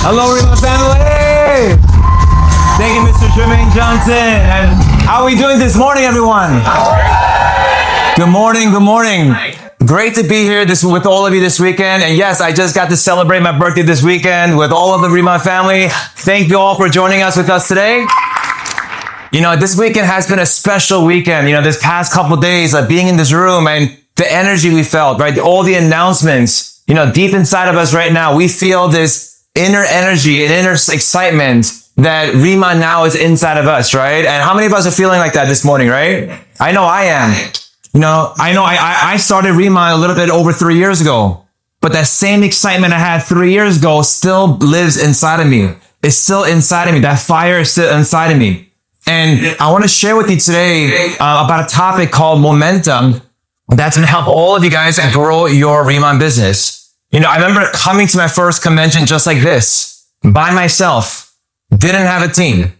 Hello, Riman family! Thank you, Mr. Jermaine Johnson. And how are we doing this morning, everyone? Good morning, good morning. Great to be here with all of you this weekend. And yes, I just got to celebrate my birthday this weekend with all of the Riman family. Thank you all for joining us with us today. You know, this weekend has been a special weekend. You know, this past couple of days of being in this room and the energy we felt, right? All the announcements, you know, deep inside of us right now, we feel this inner energy and inner excitement that Riman now is inside of us, right? And how many of us are feeling like that this morning, right? I know I am. You know, I started Riman a little bit over 3 years ago, but that same excitement I had 3 years ago still lives inside of me. It's still inside of me. That fire is still inside of me. And I want to share with you today about a topic called momentum that's going to help all of you guys grow your Riman business. You know, I remember coming to my first convention just like this, by myself, didn't have a team.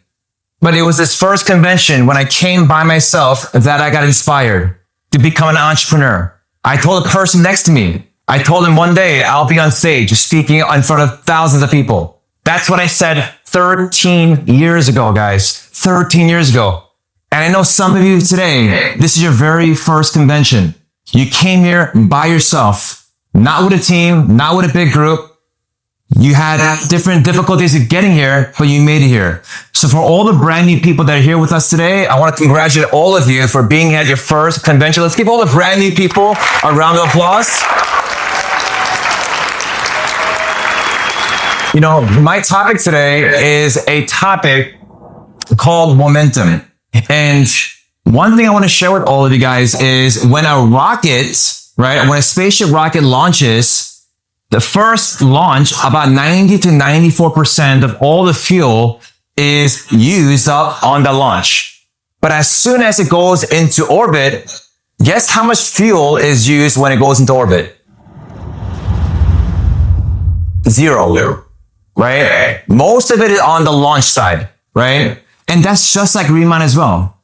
But it was this first convention when I came by myself that I got inspired to become an entrepreneur. I told the person next to me, I told him one day I'll be on stage speaking in front of thousands of people. That's what I said 13 years ago, guys. 13 years ago. And I know some of you today, this is your very first convention. You came here by yourself, not with a team, not with a big group. You had different difficulties of getting here, but you made it here. So for all the brand new people that are here with us today, I want to congratulate all of you for being at your first convention. Let's give all the brand new people a round of applause. You know, my topic today is a topic called momentum. And one thing I want to share with all of you guys is when a rocket, right, when a spaceship rocket launches, the first launch, about 90 to 94% of all the fuel is used up on the launch. But as soon as it goes into orbit, guess how much fuel is used when it goes into orbit? Zero, right? Most of it is on the launch side, right? And that's just like Riman as well.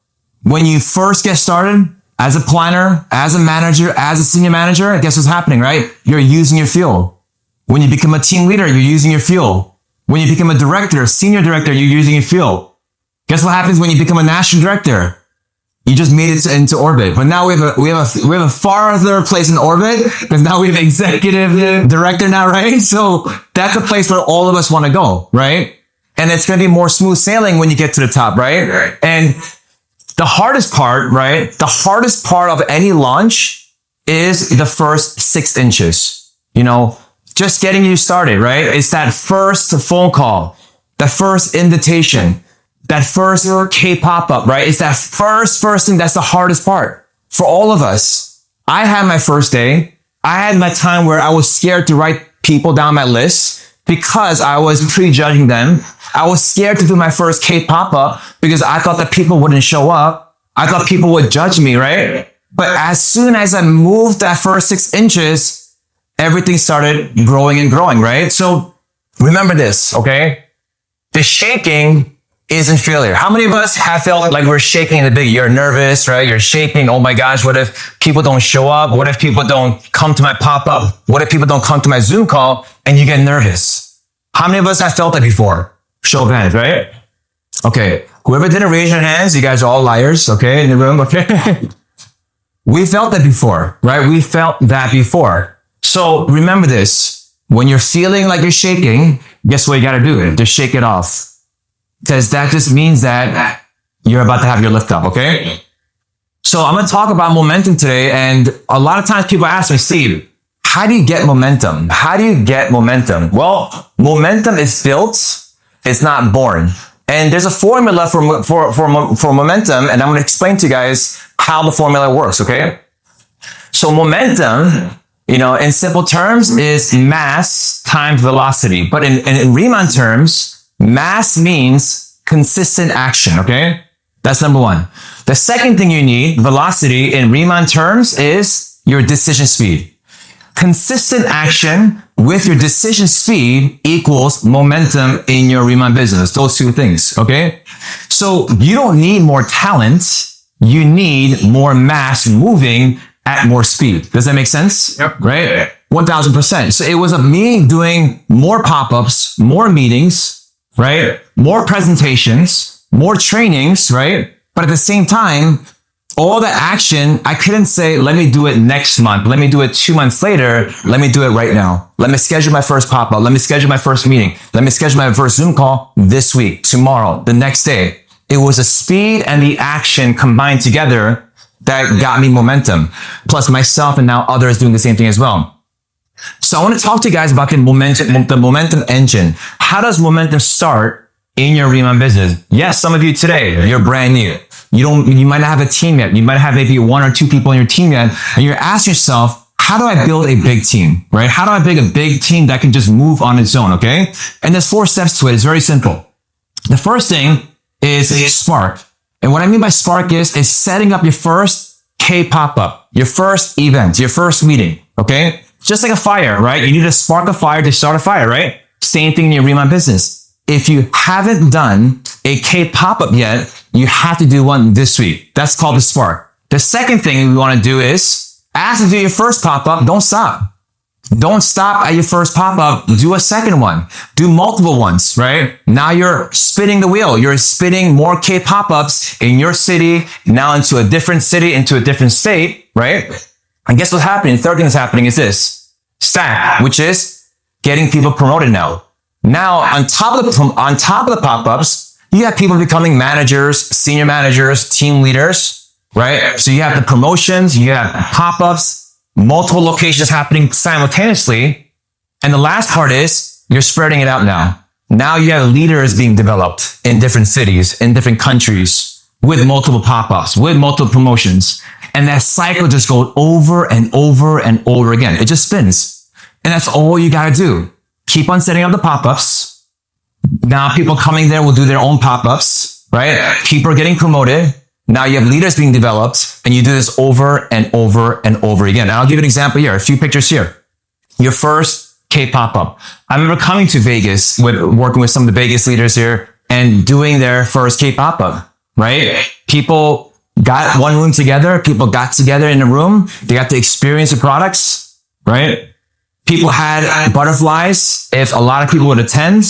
When you first get started as a planner, as a manager, as a senior manager, guess what's happening, right? You're using your fuel. When you become a team leader, you're using your fuel. When you become a director, senior director, you're using your fuel. Guess what happens when you become a national director? You just made it into orbit. But now we have a farther place in orbit because now we have executive director now, right? So that's a place where all of us want to go, right? And it's going to be more smooth sailing when you get to the top, right? And the hardest part, right? The hardest part of any launch is the first 6 inches. You know, just getting you started, right? It's that first phone call, that first invitation, that first K pop-up, right? It's that first thing that's the hardest part for all of us. I had my first day. I had my time where I was scared to write people down my list because I was prejudging them. I was scared to do my first K pop-up because I thought that people wouldn't show up. I thought people would judge me, right? But as soon as I moved that first 6 inches, everything started growing and growing, right? So remember this, okay? The shaking isn't failure. How many of us have felt like we're shaking in the big? You're nervous, right? You're shaking. Oh my gosh, what if people don't show up? What if people don't come to my pop-up? What if people don't come to my Zoom call? And you get nervous. How many of us have felt that before? Show of hands, right? Okay. Whoever didn't raise your hands, you guys are all liars, okay, in the room, okay? We felt that before, right? We felt that before. So remember this. When you're feeling like you're shaking, guess what you got to do? Just shake it off. Because that just means that you're about to have your lift up, okay? So I'm going to talk about momentum today. And a lot of times people ask me, Steve, how do you get momentum? How do you get momentum? Well, momentum is built. It's not born. And there's a formula for momentum. And I'm going to explain to you guys how the formula works, okay? So momentum, you know, in simple terms is mass times velocity. But in Riman terms, mass means consistent action, okay? That's number one. The second thing you need, velocity in Riman terms, is your decision speed. Consistent action with your decision speed equals momentum in your Riman business. Those two things, okay? So you don't need more talent. You need more mass moving at more speed. Does that make sense? Yep. Right? 1000%. So it was of me doing more pop-ups, more meetings, right? More presentations, more trainings, right? But at the same time, all the action, I couldn't say, let me do it next month. Let me do it 2 months later. Let me do it right now. Let me schedule my first pop-up. Let me schedule my first meeting. Let me schedule my first Zoom call this week, tomorrow, the next day. It was the speed and the action combined together that got me momentum. Plus myself and now others doing the same thing as well. So I want to talk to you guys about the momentum engine. How does momentum start in your Riman business? Yes, some of you today, you're brand new. You might not have a team yet. You might have maybe 1 or 2 people in your team yet. And you're asking yourself, how do I build a big team, right? How do I build a big team that can just move on its own, okay? And there's 4 steps to it. It's very simple. The first thing is a spark. And what I mean by spark is setting up your first K pop-up, your first event, your first meeting, okay? Just like a fire, right? You need to spark a fire to start a fire, right? Same thing in your Riman business. If you haven't done a K pop-up yet, you have to do one this week. That's called the spark. The second thing we want to do is, after you do your first pop-up, don't stop. Don't stop at your first pop-up. Do a second one. Do multiple ones, right? Now you're spinning the wheel. You're spinning more K pop-ups in your city, now into a different city, into a different state, right? And guess what's happening? The third thing that's happening is this. Stack, which is getting people promoted now. Now, on top of the pop-ups, you have people becoming managers, senior managers, team leaders, right? So you have the promotions, you have pop-ups, multiple locations happening simultaneously. And the last part is you're spreading it out now. Now you have leaders being developed in different cities, in different countries, with multiple pop-ups, with multiple promotions. And that cycle just goes over and over and over again. It just spins. And that's all you got to do. Keep on setting up the pop-ups. Now people coming there will do their own pop-ups, right? People are getting promoted. Now you have leaders being developed and you do this over and over and over again. And I'll give you an example here, a few pictures here. Your first K pop-up. I remember coming to Vegas working with some of the Vegas leaders here and doing their first K pop-up, right? People got one room together. People got together in a room. They got to experience the products, right? People had butterflies if a lot of people would attend.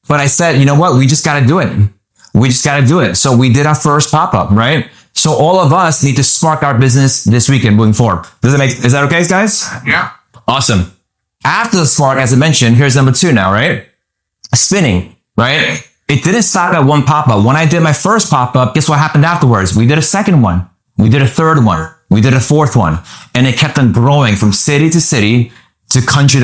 But I said, you know what? We just got to do it. We just got to do it. So we did our first pop-up, right? So all of us need to spark our business this weekend moving forward. Is that okay, guys? Yeah. Awesome. After the spark, as I mentioned, here's number 2 now, right? Spinning, right? It didn't stop at one pop-up. When I did my first pop-up, guess what happened afterwards? We did a second one. We did a third one. We did a fourth one. And it kept on growing from city to city to country.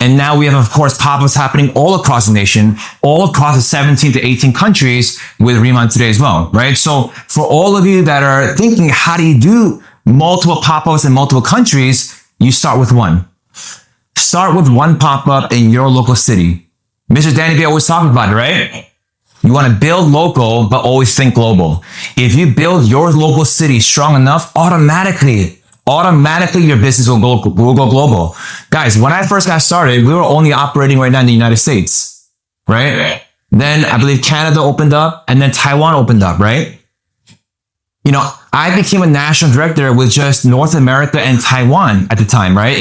And now we have, of course, pop-ups happening all across the nation, all across the 17 to 18 countries with Riman today as well, right? So for all of you that are thinking, how do you do multiple pop-ups in multiple countries? You start with one. Start with one pop-up in your local city. Mr. Danny B always talks about it, right? You want to build local, but always think global. If you build your local city strong enough, automatically your business will go global. Guys, when I first got started, we were only operating right now in the United States, right? Then I believe Canada opened up and then Taiwan opened up, right? You know, I became a national director with just North America and Taiwan at the time, right?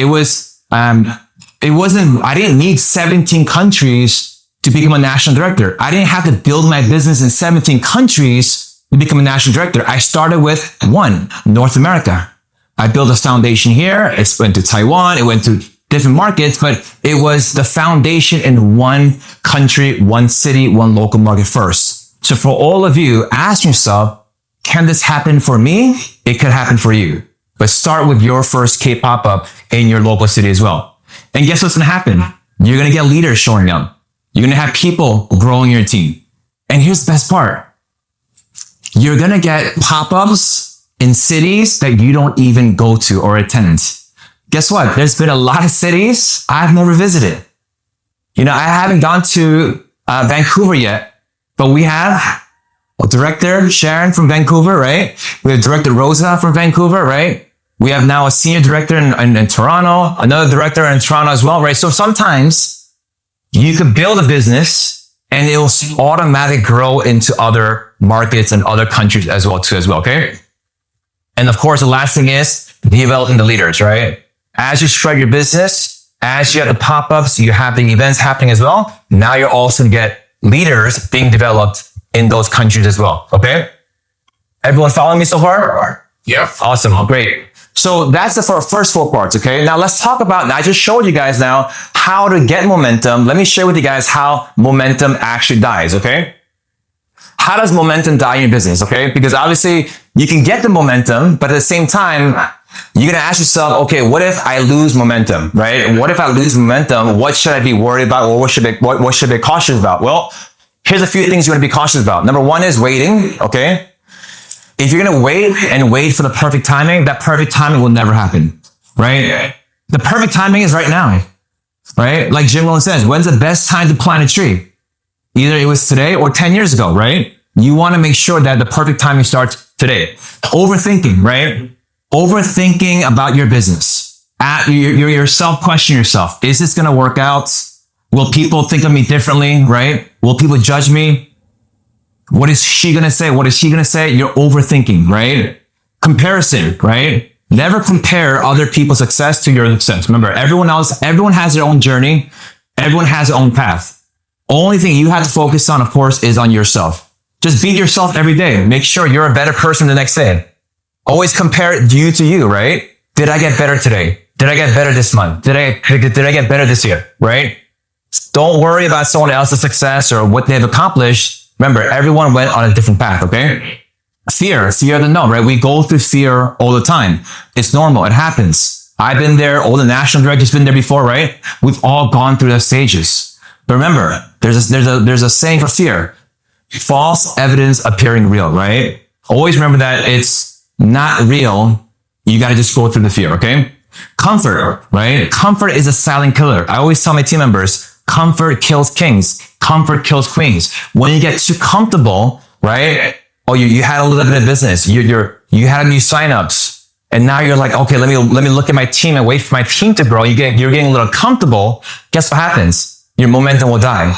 I didn't need 17 countries to become a national director. I didn't have to build my business in 17 countries to become a national director. I started with 1, North America. I built a foundation here. It went to Taiwan. It went to different markets, but it was the foundation in one country, one city, one local market first. So for all of you, ask yourself, can this happen for me? It could happen for you. But start with your first K pop-up in your local city as well. And guess what's going to happen? You're going to get leaders showing up. You're going to have people growing your team. And here's the best part. You're going to get pop-ups in cities that you don't even go to or attend. Guess what? There's been a lot of cities I've never visited. You know, I haven't gone to Vancouver yet, but we have a director, Sharon from Vancouver, right? We have director Rosa from Vancouver, right? We have now a senior director in Toronto, another director in Toronto as well, right? So sometimes you could build a business and it will automatically grow into other markets and other countries as well, okay? And of course, the last thing is developing the leaders, right? as you spread your business, as you have the pop-ups, you have the events happening as well. Now you're also going to get leaders being developed in those countries as well. Okay. Everyone following me so far? Yeah. Awesome. Great. So that's the first 4 parts. Okay. Now let's talk about, I just showed you guys now how to get momentum. Let me share with you guys how momentum actually dies. Okay. How does momentum die in your business? Okay. Because obviously you can get the momentum, but at the same time, you're going to ask yourself, okay, what if I lose momentum, right? What if I lose momentum? What should I be worried about? Or what should I be cautious about? Well, here's a few things you want to be cautious about. Number 1 is waiting. Okay. If you're going to wait for the perfect timing, that perfect timing will never happen, right? The perfect timing is right now, right? Like Jim Rohn says, when's the best time to plant a tree? Either it was today or 10 years ago, right? You want to make sure that the perfect timing starts today. Overthinking, right? Overthinking about your business. Yourself, question yourself. Is this going to work out? Will people think of me differently, right? Will people judge me? What is she going to say? What is he going to say? You're overthinking, right? Comparison, right? Never compare other people's success to your success. Remember, everyone has their own journey. Everyone has their own path. Only thing you have to focus on, of course, is on yourself. Just beat yourself every day. Make sure you're a better person the next day. Always compare you to you, right? Did I get better today? Did I get better this month? Did I get better this year, right? Don't worry about someone else's success or what they've accomplished. Remember, everyone went on a different path, okay? Fear of the known, right? We go through fear all the time. It's normal. It happens. I've been there. All the national directors been there before, right? We've all gone through those stages. But remember, there's a saying for fear. False evidence appearing real, right? Always remember that it's not real. You got to just go through the fear, okay? Comfort, right? Comfort is a silent killer. I always tell my team members, comfort kills kings. Comfort kills queens. When you get too comfortable, right? Oh, you had a little bit of business. You had a new signups, and now you're like, okay, let me look at my team and wait for my team to grow. You're getting a little comfortable. Guess what happens? Your momentum will die.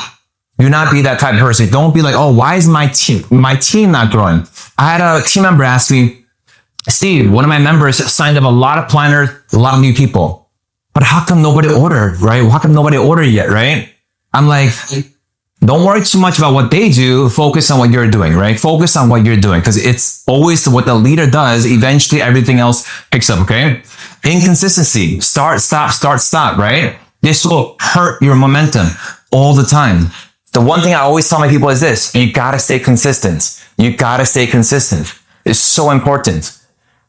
Do not be that type of person. Don't be like, oh, why is my team not growing? I had a team member ask me, Steve, one of my members signed up a lot of planners, a lot of new people, but how come nobody ordered, right? How come nobody ordered yet, right? I'm like, don't worry too much about what they do. Focus on what you're doing, right? Focus on what you're doing, because it's always what the leader does. Eventually, everything else picks up, okay? Inconsistency. Start, stop, right? This will hurt your momentum all the time. The one thing I always tell my people is this: you gotta stay consistent. You gotta stay consistent. It's so important.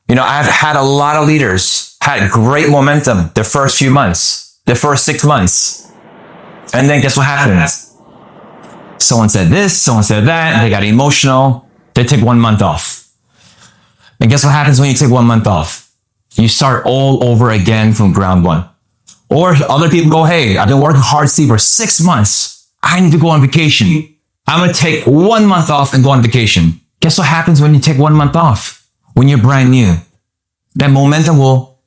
You know, I've had a lot of leaders had great momentum the first few months, the first 6 months. And then guess what happens? Someone said this, someone said that, they got emotional. They take 1 month off. And guess what happens when you take 1 month off? You start all over again from ground one. Or other people go, hey, I've been working hard, Steve, for 6 months. I need to go on vacation. I'm going to take 1 month off and go on vacation. Guess what happens when you take 1 month off? When you're brand new, that momentum will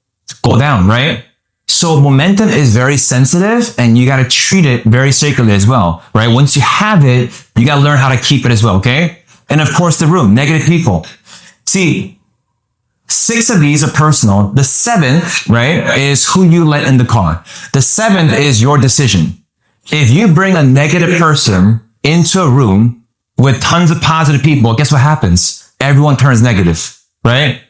go down, right? So momentum is very sensitive, and you got to treat it very sacredly as well, right? Once you have it, you got to learn how to keep it as well, okay? And of course, the room, negative people. See, 6 of these are personal. The 7th, right, is who you let in the car. The 7th is your decision. If you bring a negative person into a room with tons of positive people, guess what happens? Everyone turns negative, right?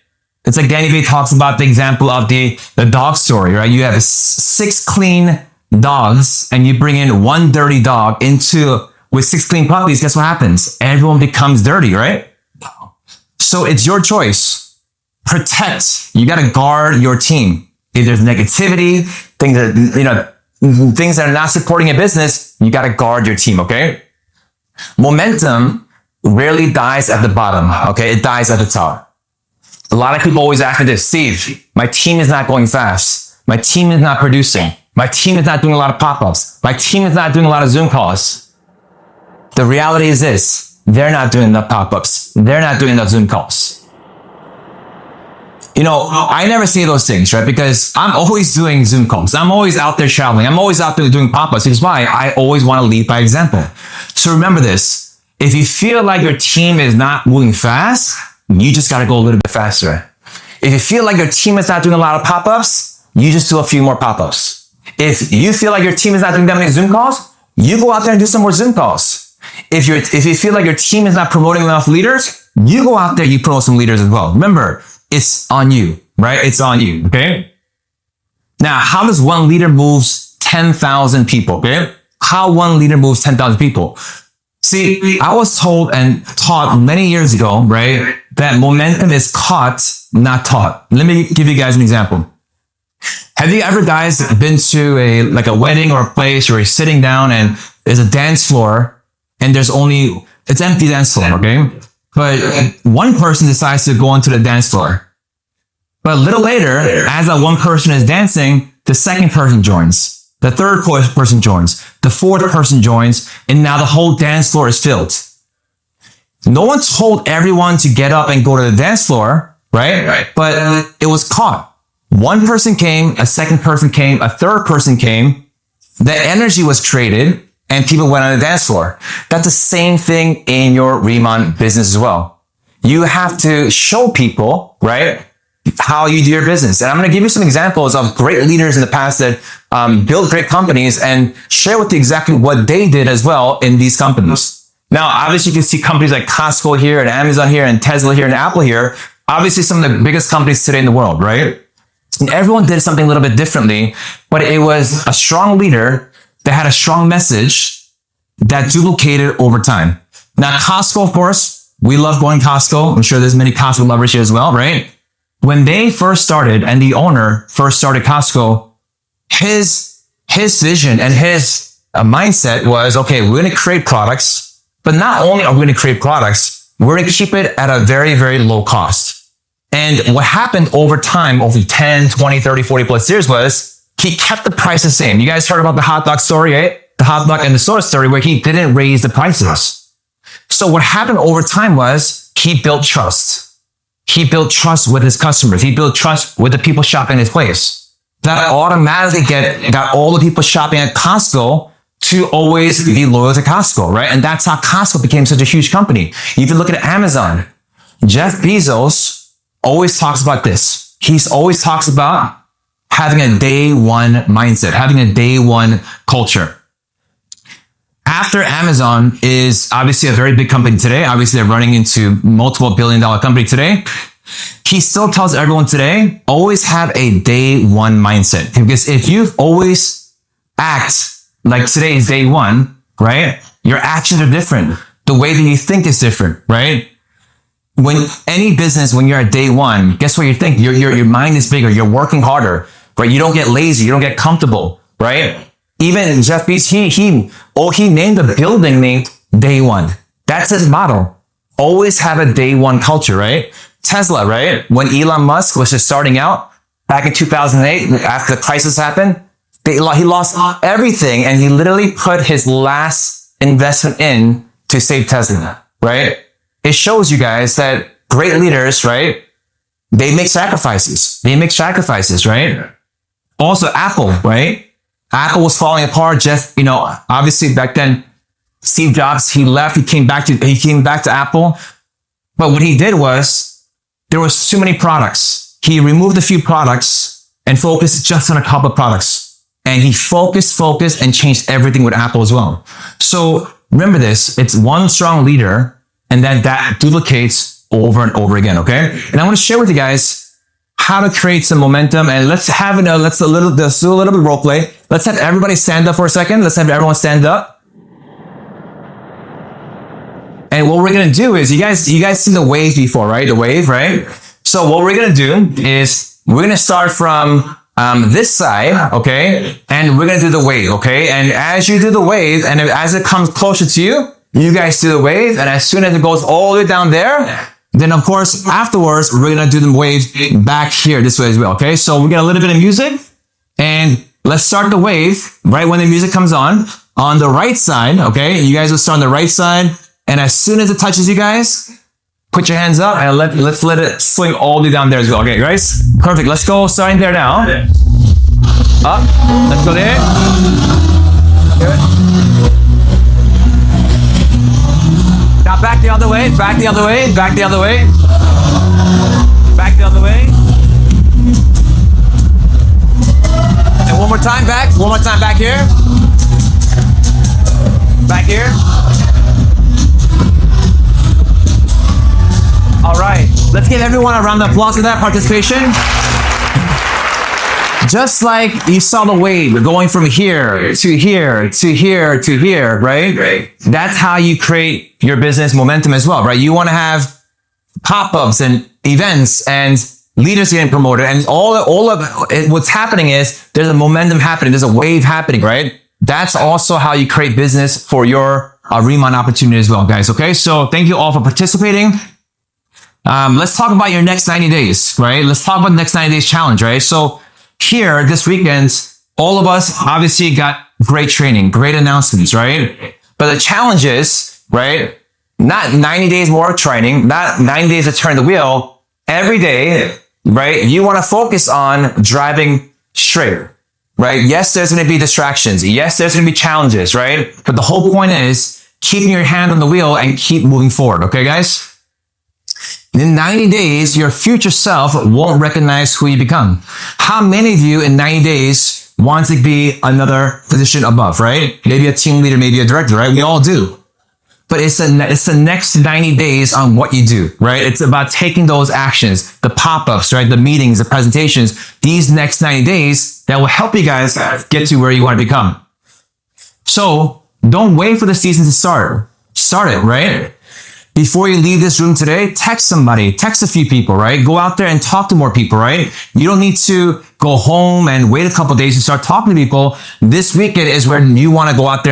It's like Danny Vee talks about the example of the dog story, right? You have 6 clean dogs and you bring in 1 dirty dog with 6 clean puppies. Guess what happens? Everyone becomes dirty, right? So it's your choice. Protect. You got to guard your team. If there's negativity, things that are not supporting your business, you got to guard your team, okay? Momentum rarely dies at the bottom, okay? It dies at the top. A lot of people always ask me this: Steve, my team is not going fast. My team is not producing. My team is not doing a lot of pop-ups. My team is not doing a lot of Zoom calls. The reality is this: they're not doing enough pop-ups. They're not doing enough Zoom calls. You know, I never say those things, right? Because I'm always doing Zoom calls. I'm always out there traveling. I'm always out there doing pop-ups. Because why? I always want to lead by example. So remember this: if you feel like your team is not moving fast, you just got to go a little bit faster. If you feel like your team is not doing a lot of pop-ups, you just do a few more pop-ups. If you feel like your team is not doing that many Zoom calls, you go out there and do some more Zoom calls. If you feel like your team is not promoting enough leaders, you go out there, you promote some leaders as well. Remember, it's on you, right? It's on you, okay? Now, how does one leader moves 10,000 people, okay? How one leader moves 10,000 people. See, I was told and taught many years ago, right, that momentum is caught, not taught. Let me give you guys an example. Have you ever guys been to a wedding or a place where you're sitting down and there's a dance floor and it's empty dance floor, okay? But one person decides to go onto the dance floor. But a little later, as that one person is dancing, the second person joins. The third person joins. The fourth person joins. And now the whole dance floor is filled. No one told everyone to get up and go to the dance floor, right? But it was caught. One person came, a second person came, a third person came. The energy was created and people went on the dance floor. That's the same thing in your Riman business as well. You have to show people, right, how you do your business. And I'm going to give you some examples of great leaders in the past that built great companies and share with you exactly what they did as well in these companies. Now, obviously, you can see companies like Costco here and Amazon here and Tesla here and Apple here. Obviously, some of the biggest companies today in the world, right? And everyone did something a little bit differently, but it was a strong leader that had a strong message that duplicated over time. Now, Costco, of course, we love going to Costco. I'm sure there's many Costco lovers here as well, right? When they first started and the owner first started Costco, his vision and his mindset was, okay, we're going to create products, but not only are we going to create products, we're going to keep it at a very, very low cost. And what happened over time, over 10, 20, 30, 40 plus years was he kept the price the same. You guys heard about the hot dog story, right? The hot dog and the soda story where he didn't raise the prices. So what happened over time was he built trust. He built trust with his customers. He built trust with the people shopping his place. That automatically got all the people shopping at Costco to always be loyal to Costco, right? And that's how Costco became such a huge company. You can look at Amazon. Jeff Bezos always talks about this. He's always talks about having a day one mindset, having a day one culture. After Amazon is obviously a very big company today. Obviously, they're running into multiple billion-dollar company today. He still tells everyone today, always have a day one mindset. Because if you always act like today is day one, right? Your actions are different. The way that you think is different, right? When any business, when you're at day one, guess what you think? Your mind is bigger. You're working harder, right? You don't get lazy. You don't get comfortable, right? Even Jeff Bezos, he named the building named Day One. That's his motto. Always have a day one culture, right? Tesla, right? When Elon Musk was just starting out back in 2008, after the crisis happened, he lost everything and he literally put his last investment in to save Tesla, right? It shows you guys that great leaders, right? They make sacrifices. Right? Also Apple, right? Apple was falling apart. Jeff, obviously back then, Steve Jobs, he left, he came back to Apple. But what he did was, there was too many products. He removed a few products and focused just on a couple of products. And he focused and changed everything with Apple as well. So remember this, it's one strong leader and then that duplicates over and over again, okay? And I want to share with you guys how to create some momentum, and let's do a little bit of role play. Let's have everybody stand up for a second. Let's have everyone stand up. And what we're gonna do is, you guys seen the wave before, right? The wave, right? So what we're gonna do is we're gonna start from this side, okay? And we're gonna do the wave, okay? And as you do the wave, and as it comes closer to you, you guys do the wave, and as soon as it goes all the way down there, then of course, afterwards, we're going to do the wave back here this way as well. Okay. So we get a little bit of music and let's start the wave right when the music comes on the right side. Okay. You guys will start on the right side. And as soon as it touches you guys, put your hands up and let's let it swing all the way down there as well. Okay, guys. Perfect. Let's go starting there now. Up. Let's go there. Good. Now back the other way, back the other way, back the other way. Back the other way. time, back. One more time, back here. Back here. All right, let's give everyone a round of applause for that participation. Just like you saw the wave going from here to here to here to here, right? That's how you create your business momentum as well, right? You want to have pop-ups and events and leaders getting promoted, and all of it, what's happening is there's a momentum happening, there's a wave happening, right? That's also how you create business for your Riman opportunity as well, guys. Okay, so thank you all for participating. Let's talk about your next 90 days, right? Let's talk about the next 90 days challenge, right? So here this weekend, all of us obviously got great training, great announcements, right? But the challenge is, right? Not 90 days more training, not 90 days to turn the wheel. Every day, right? You want to focus on driving straight, right? Yes, there's going to be distractions. Yes, there's going to be challenges, right? But the whole point is keeping your hand on the wheel and keep moving forward. Okay, guys? In 90 days, your future self won't recognize who you become. How many of you in 90 days want to be another position above, right? Maybe a team leader, maybe a director, right? We all do. But it's the next 90 days on what you do, right? It's about taking those actions, the pop-ups, right? The meetings, the presentations, these next 90 days that will help you guys get to where you want to become. So don't wait for the season to start. Start it, right? Before you leave this room today, text somebody, text a few people, right? Go out there and talk to more people, right? You don't need to go home and wait a couple of days to start talking to people. This weekend is when you want to go out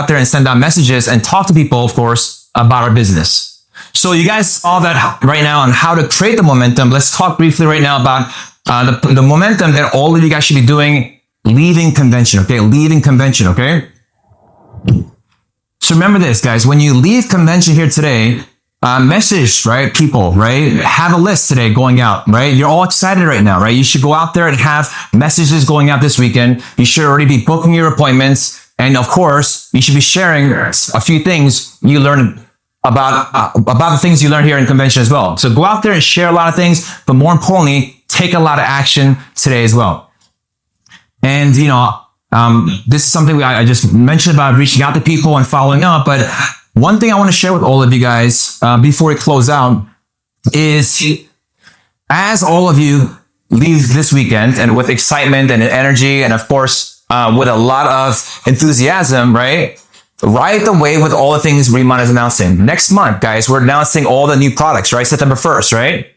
there and send out messages and talk to people, of course, about our business. So you guys saw that right now on how to create the momentum. Let's talk briefly right now about the momentum that all of you guys should be doing leaving convention, okay? Leaving convention, okay? So remember this, guys, when you leave convention here today, message, right, people, right? Have a list today going out, right? You're all excited right now, right? You should go out there and have messages going out this weekend. You should already be booking your appointments. And of course, you should be sharing a few things you learned about the things you learned here in convention as well. So go out there and share a lot of things, but more importantly, take a lot of action today as well. And, you know, this is something I just mentioned about reaching out to people and following up. But one thing I want to share with all of you guys before we close out is, as all of you leave this weekend and with excitement and energy, and of course, with a lot of enthusiasm, right? Right away with all the things Riman is announcing. Next month, guys, we're announcing all the new products, right? September 1st, right?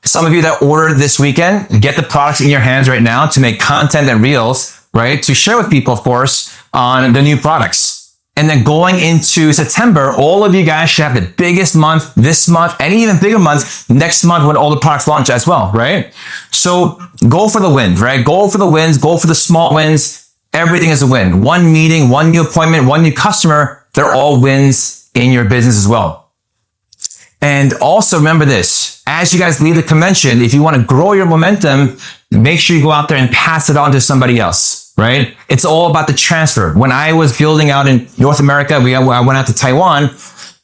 Some of you that ordered this weekend, get the products in your hands right now to make content and reels, right? To share with people, of course, on the new products. And then going into September, all of you guys should have the biggest month this month, and even bigger month next month when all the products launch as well, right? So go for the wins, right? Go for the wins, go for the small wins. Everything is a win. One meeting, one new appointment, one new customer, they're all wins in your business as well. And also remember this, as you guys leave the convention, if you want to grow your momentum, make sure you go out there and pass it on to somebody else, right? It's all about the transfer. When I was building out in North America, I went out to Taiwan.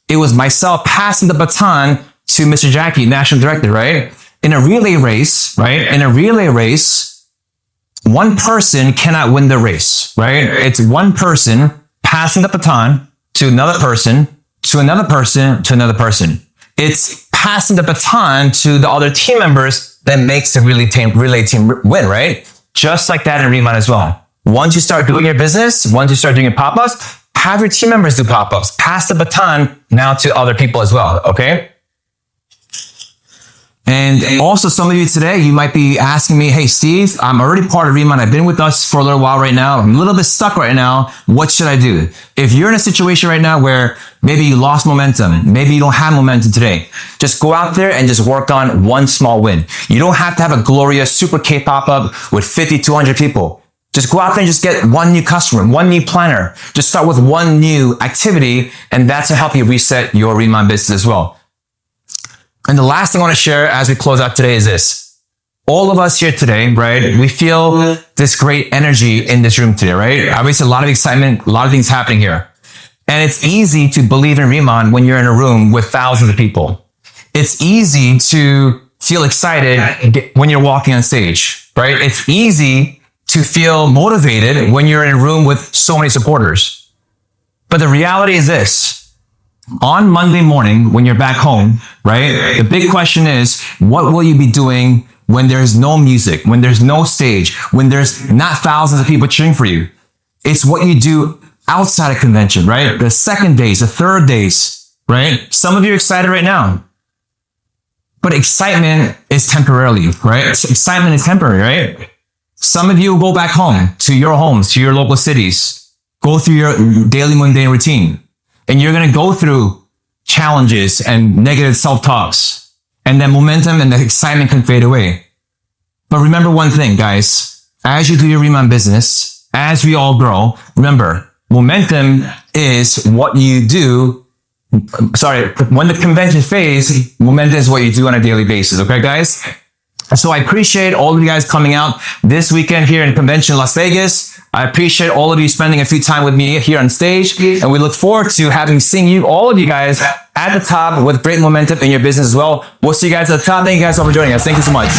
It was myself passing the baton to Mr. Jackie, National Director, right? In a relay race, right? In a relay race, one person cannot win the race, right? It's one person passing the baton to another person, to another person, to another person. It's passing the baton to the other team members that makes the relay team win, right? Just like that in Riman as well. Once you start doing your business, once you start doing your pop-ups, have your team members do pop-ups. Pass the baton now to other people as well, okay? And also some of you today, you might be asking me, hey, Steve, I'm already part of Riman. I've been with us for a little while right now. I'm a little bit stuck right now. What should I do? If you're in a situation right now where maybe you lost momentum, maybe you don't have momentum today, just go out there and just work on one small win. You don't have to have a glorious super K pop-up with 50, 200 people. Just go out there and just get one new customer, one new planner. Just start with one new activity, and that's to help you reset your Riman business as well. And the last thing I want to share as we close out today is this. All of us here today, right? We feel this great energy in this room today, right? Obviously, a lot of excitement, a lot of things happening here. And it's easy to believe in Riman when you're in a room with thousands of people. It's easy to feel excited when you're walking on stage, right? It's easy to feel motivated when you're in a room with so many supporters. But the reality is this: on Monday morning, when you're back home, right? The big question is, what will you be doing when there's no music, when there's no stage, when there's not thousands of people cheering for you? It's what you do outside of convention, right? The second days, the third days, right? Some of you are excited right now, but excitement is temporarily, right? Excitement is temporary, right? Some of you will go back home, to your homes, to your local cities, go through your daily mundane routine, and you're going to go through challenges and negative self-talks, and then momentum and the excitement can fade away. But remember one thing, guys, as you do your Riman business, as we all grow, remember, momentum is what you do. When the convention phase, momentum is what you do on a daily basis. Okay, guys? So I appreciate all of you guys coming out this weekend here in Convention Las Vegas. I appreciate all of you spending a few time with me here on stage. And we look forward to seeing you, all of you guys, at the top with great momentum in your business as well. We'll see you guys at the top. Thank you guys all for joining us. Thank you so much.